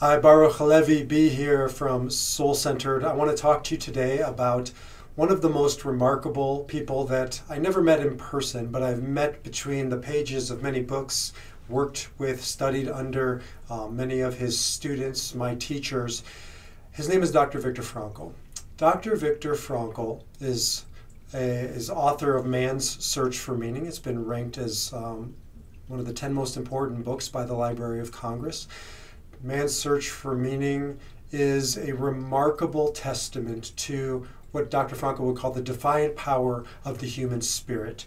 Hi, Baruch Levi B here from Soul Centered. I want to talk to you today about one of the most remarkable people that I never met in person, but I've met between the pages of many books, worked with, studied under many of his students, my teachers. His name is Dr. Viktor Frankl. Dr. Victor Frankl is author of Man's Search for Meaning. It's been ranked as one of the 10 most important books by the Library of Congress. Man's Search for Meaning is a remarkable testament to what Dr. Frankl would call the defiant power of the human spirit.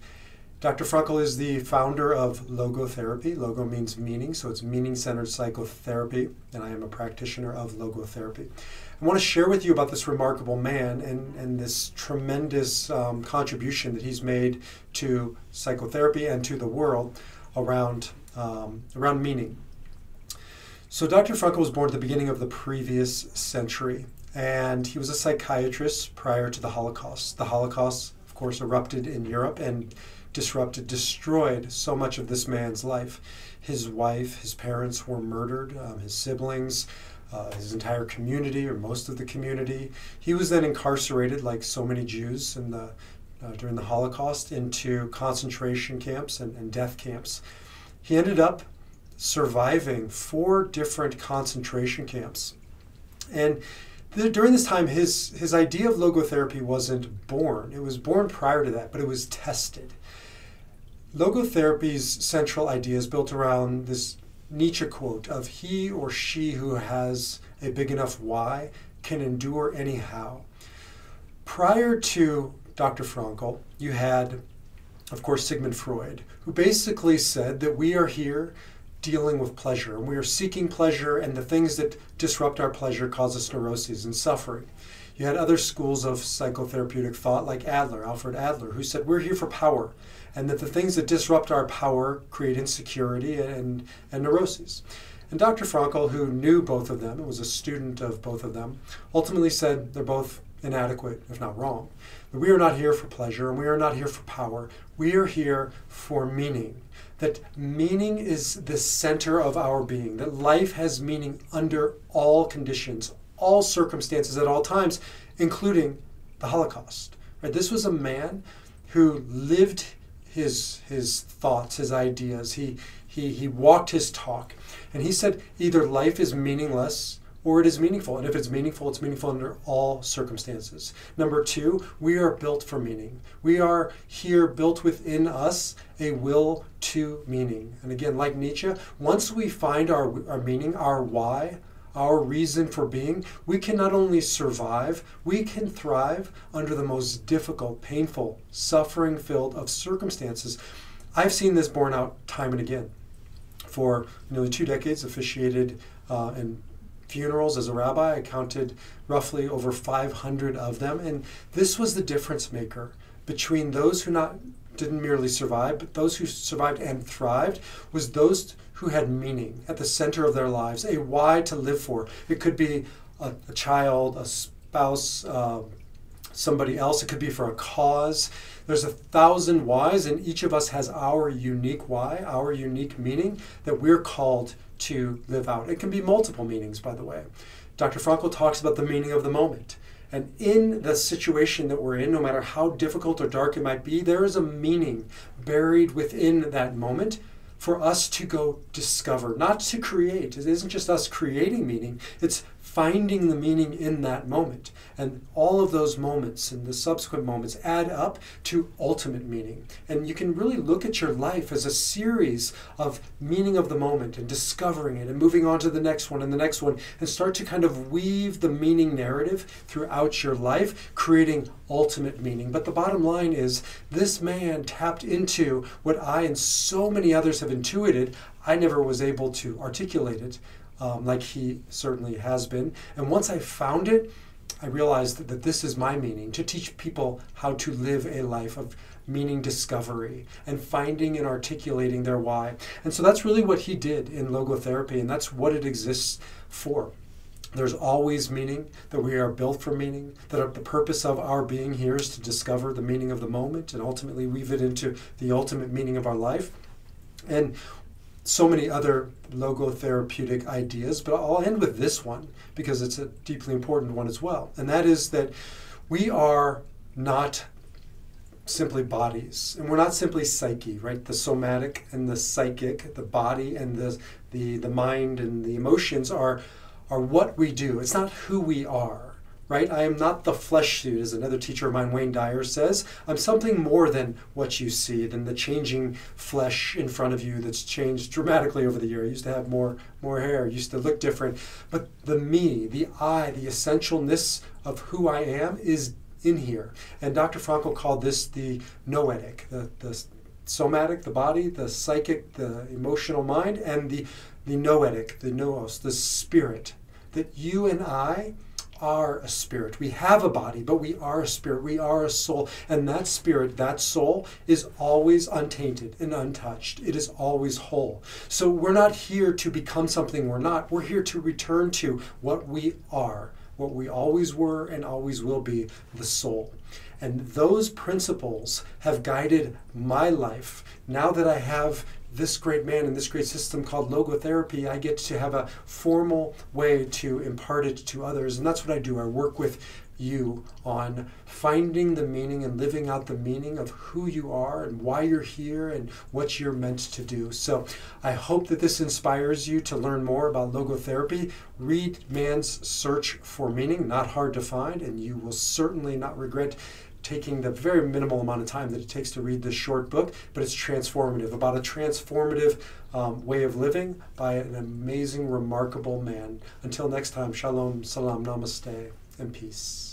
Dr. Frankl is the founder of Logotherapy. Logo means meaning, so it's meaning-centered psychotherapy, and I am a practitioner of Logotherapy. I want to share with you about this remarkable man and this tremendous contribution that he's made to psychotherapy and to the world around meaning. So Dr. Frankl was born at the beginning of the previous century, and he was a psychiatrist prior to the Holocaust. The Holocaust, of course, erupted in Europe and destroyed so much of this man's life. His wife, his parents were murdered, his siblings, his entire community, or most of the community. He was then incarcerated, like so many Jews during the Holocaust, into concentration camps and death camps. He ended up surviving 4 different concentration camps. And during this time, his idea of logotherapy wasn't born. It was born prior to that, but it was tested. Logotherapy's central idea is built around this Nietzsche quote of he or she who has a big enough why can endure anyhow. Prior to Dr. Frankl, you had, of course, Sigmund Freud, who basically said that we are here dealing with pleasure, and we are seeking pleasure, and the things that disrupt our pleasure cause us neuroses and suffering. You had other schools of psychotherapeutic thought like Alfred Adler, who said we're here for power, and that the things that disrupt our power create insecurity and neuroses. And Dr. Frankl, who knew both of them and was a student of both of them, ultimately said they're both inadequate, if not wrong. That we are not here for pleasure, and we are not here for power. We are here for meaning. That meaning is the center of our being, that life has meaning under all conditions, all circumstances, at all times, including the Holocaust. Right? This was a man who lived his thoughts, his ideas. He walked his talk. And he said either life is meaningless or it is meaningful. And if it's meaningful under all circumstances. Number 2, we are built for meaning. We are here built within us a will to meaning. And again, like Nietzsche, once we find our meaning, our why, our reason for being, we can not only survive, we can thrive under the most difficult, painful, suffering-filled of circumstances. I've seen this borne out time and again. For nearly 2 decades, officiated in funerals as a rabbi. I counted roughly over 500 of them, and this was the difference maker between those who didn't merely survive, but those who survived and thrived, was those who had meaning at the center of their lives, a why to live for. It could be a child, a spouse, somebody else. It could be for a cause. There's 1,000 whys, and each of us has our unique why, our unique meaning that we're called to live out. It can be multiple meanings, by the way. Dr. Frankl talks about the meaning of the moment. And in the situation that we're in, no matter how difficult or dark it might be, there is a meaning buried within that moment for us to go discover, not to create. It isn't just us creating meaning, it's finding the meaning in that moment. And all of those moments and the subsequent moments add up to ultimate meaning. And you can really look at your life as a series of meaning of the moment and discovering it and moving on to the next one and the next one and start to kind of weave the meaning narrative throughout your life, creating ultimate meaning. But the bottom line is this man tapped into what I and so many others have intuited. I never was able to articulate it like he certainly has been. And once I found it, I realized that this is my meaning, to teach people how to live a life of meaning discovery and finding and articulating their why. And so that's really what he did in logotherapy, and that's what it exists for. There's always meaning, that we are built for meaning, that the purpose of our being here is to discover the meaning of the moment and ultimately weave it into the ultimate meaning of our life. And so many other logotherapeutic ideas, but I'll end with this one because it's a deeply important one as well. And that is that we are not simply bodies, and we're not simply psyche, right? The somatic and the psychic, the body and the mind and the emotions are what we do. It's not who we are, right? I am not the flesh suit, as another teacher of mine, Wayne Dyer, says. I'm something more than what you see, than the changing flesh in front of you that's changed dramatically over the year. I used to have more hair, used to look different. But the me, the I, the essentialness of who I am is in here. And Dr. Frankl called this the noetic, the somatic, the body, the psychic, the emotional mind, and the noetic, the noos, the spirit. That you and I are a spirit. We have a body, but we are a spirit. We are a soul. And that spirit, that soul, is always untainted and untouched. It is always whole. So we're not here to become something we're not. We're here to return to what we are, what we always were and always will be, the soul. And those principles have guided my life. Now that I have this great man and this great system called logotherapy, I get to have a formal way to impart it to others. And that's what I do. I work with you on finding the meaning and living out the meaning of who you are and why you're here and what you're meant to do. So I hope that this inspires you to learn more about logotherapy. Read Man's Search for Meaning, not hard to find, and you will certainly not regret taking the very minimal amount of time that it takes to read this short book, but it's transformative, about a transformative way of living by an amazing, remarkable man. Until next time, shalom, salam, namaste, and peace.